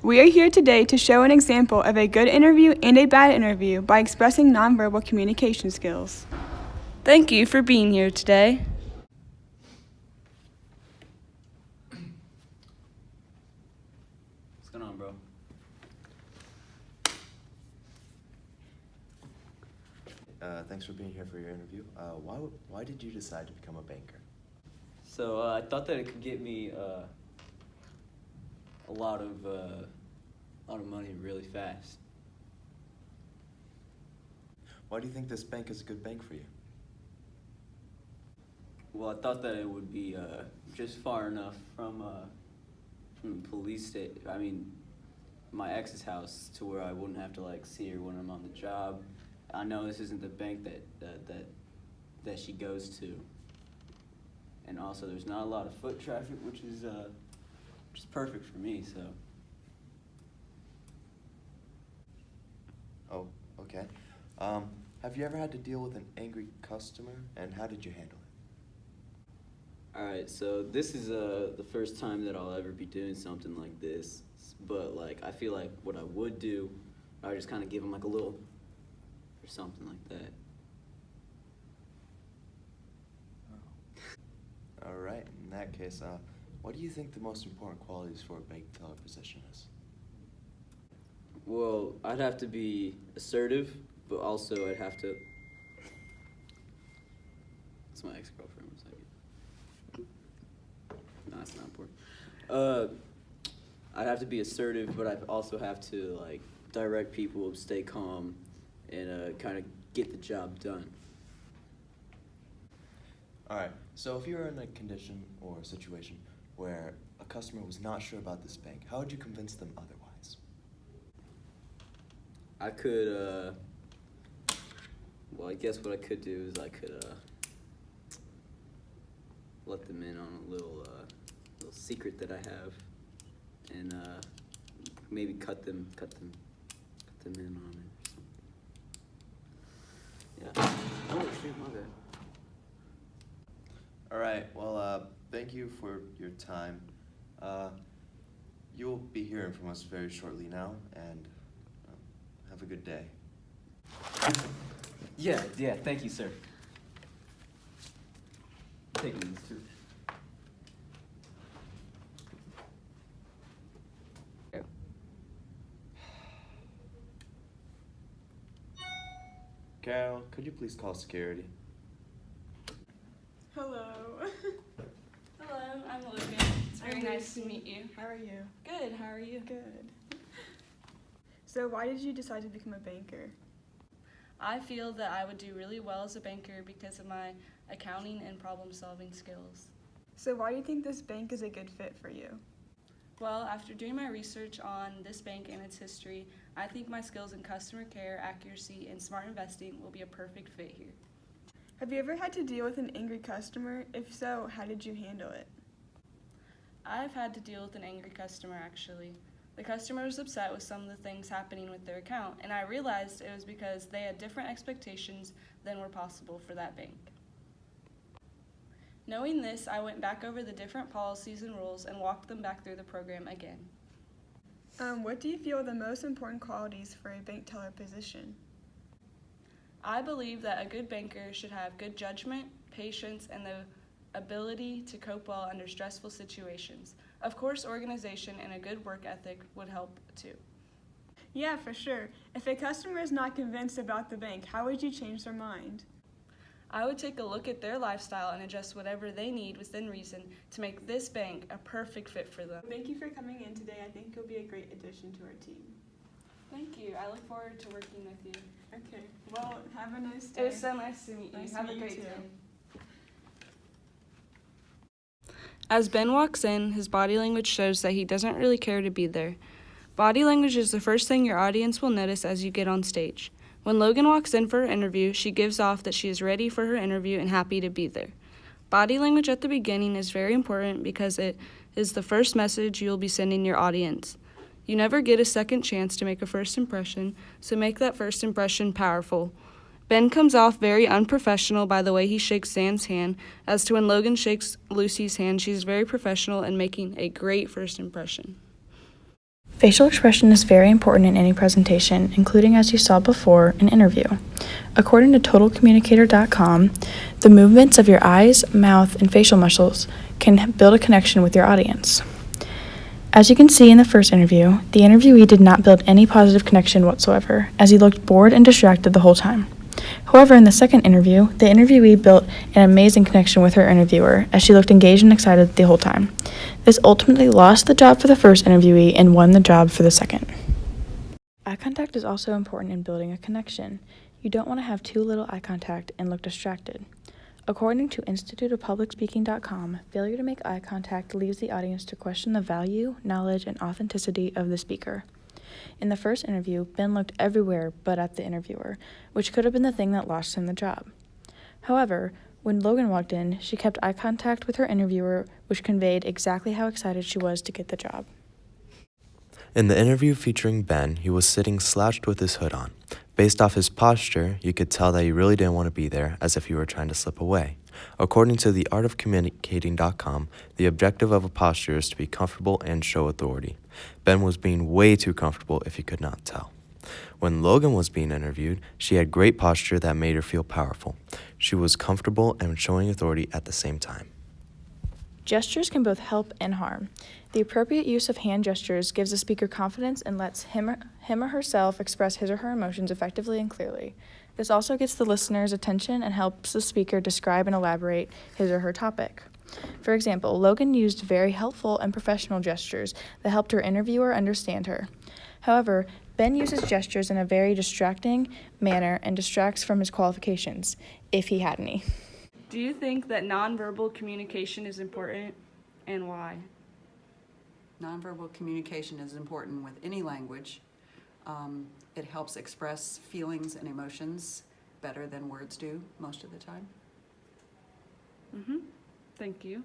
We are here today to show an example of a good interview and a bad interview by expressing nonverbal communication skills. Thank you for being here today. What's going on, bro? Thanks for being here for your interview. Why did you decide to become a banker? So I thought that it could get me a lot of money really fast. Why do you think this bank is a good bank for you? Well, I thought that it would be just far enough from the police state. I mean, my ex's house to where I wouldn't have to like see her when I'm on the job. I know this isn't the bank that she goes to, and also there's not a lot of foot traffic, which is perfect for me. So. Oh, okay. Have you ever had to deal with an angry customer, and how did you handle it? Alright, so this is the first time that I'll ever be doing something like this, but like I feel like what I would do, I would just kind of give them like a little, or something like that. All right. In that case, what do you think the most important qualities for a bank teller position is? Well, I'd have to be assertive, but also I'd have to. That's my ex-girlfriend. 1 second. No, that's not important. I'd have to be assertive, but I'd also have to like direct people, stay calm, and kind of get the job done. All right. So if you were in a condition or a situation where a customer was not sure about this bank, how would you convince them otherwise? I could, well, I guess what I could do is I could, let them in on a little secret that I have, and, maybe cut them in on it. Yeah. Oh, shoot, my bad. All right. Well, thank you for your time. You'll be hearing from us very shortly now, and have a good day. Yeah, thank you, sir. Taking these too. Carol, could you please call security? Hello. Hello, I'm Olivia. It's very nice to meet you. How are you? Good, how are you? Good. So why did you decide to become a banker? I feel that I would do really well as a banker because of my accounting and problem-solving skills. So why do you think this bank is a good fit for you? Well, after doing my research on this bank and its history, I think my skills in customer care, accuracy, and smart investing will be a perfect fit here. Have you ever had to deal with an angry customer? If so, how did you handle it? I've had to deal with an angry customer, actually. The customer was upset with some of the things happening with their account, and I realized it was because they had different expectations than were possible for that bank. Knowing this, I went back over the different policies and rules and walked them back through the program again. What do you feel are the most important qualities for a bank teller position? I believe that a good banker should have good judgment, patience, and the ability to cope well under stressful situations. Of course, organization and a good work ethic would help too. Yeah, for sure. If a customer is not convinced about the bank, how would you change their mind? I would take a look at their lifestyle and adjust whatever they need within reason to make this bank a perfect fit for them. Thank you for coming in today. I think you'll be a great addition to our team. Thank you. I look forward to working with you. Okay. Well, have a nice day. It was so nice to meet you. Nice to Have meet a you great too. day. As Ben walks in, his body language shows that he doesn't really care to be there. Body language is the first thing your audience will notice as you get on stage. When Logan walks in for her interview, she gives off that she is ready for her interview and happy to be there. Body language at the beginning is very important because it is the first message you will be sending your audience. You never get a second chance to make a first impression, so make that first impression powerful. Ben comes off very unprofessional by the way he shakes Zan's hand. As to when Logan shakes Lucy's hand, she's very professional and making a great first impression. Facial expression is very important in any presentation, including, as you saw before, an interview. According to TotalCommunicator.com, the movements of your eyes, mouth, and facial muscles can build a connection with your audience. As you can see in the first interview, the interviewee did not build any positive connection whatsoever, as he looked bored and distracted the whole time. However, in the second interview, the interviewee built an amazing connection with her interviewer, as she looked engaged and excited the whole time. This ultimately lost the job for the first interviewee and won the job for the second. Eye contact is also important in building a connection. You don't want to have too little eye contact and look distracted. According to instituteofpublicspeaking.com, failure to make eye contact leaves the audience to question the value, knowledge, and authenticity of the speaker. In the first interview, Ben looked everywhere but at the interviewer, which could have been the thing that lost him the job. However, when Logan walked in, she kept eye contact with her interviewer, which conveyed exactly how excited she was to get the job. In the interview featuring Ben, he was sitting slouched with his hood on. Based off his posture, you could tell that he really didn't want to be there, as if he were trying to slip away. According to theartofcommunicating.com, the objective of a posture is to be comfortable and show authority. Ben was being way too comfortable if you could not tell. When Logan was being interviewed, she had great posture that made her feel powerful. She was comfortable and showing authority at the same time. Gestures can both help and harm. The appropriate use of hand gestures gives the speaker confidence and lets him or herself express his or her emotions effectively and clearly. This also gets the listener's attention and helps the speaker describe and elaborate his or her topic. For example, Logan used very helpful and professional gestures that helped her interviewer understand her. However, Ben uses gestures in a very distracting manner and distracts from his qualifications, if he had any. Do you think that nonverbal communication is important, and why? Nonverbal communication is important with any language. It helps express feelings and emotions better than words do most of the time. Thank you.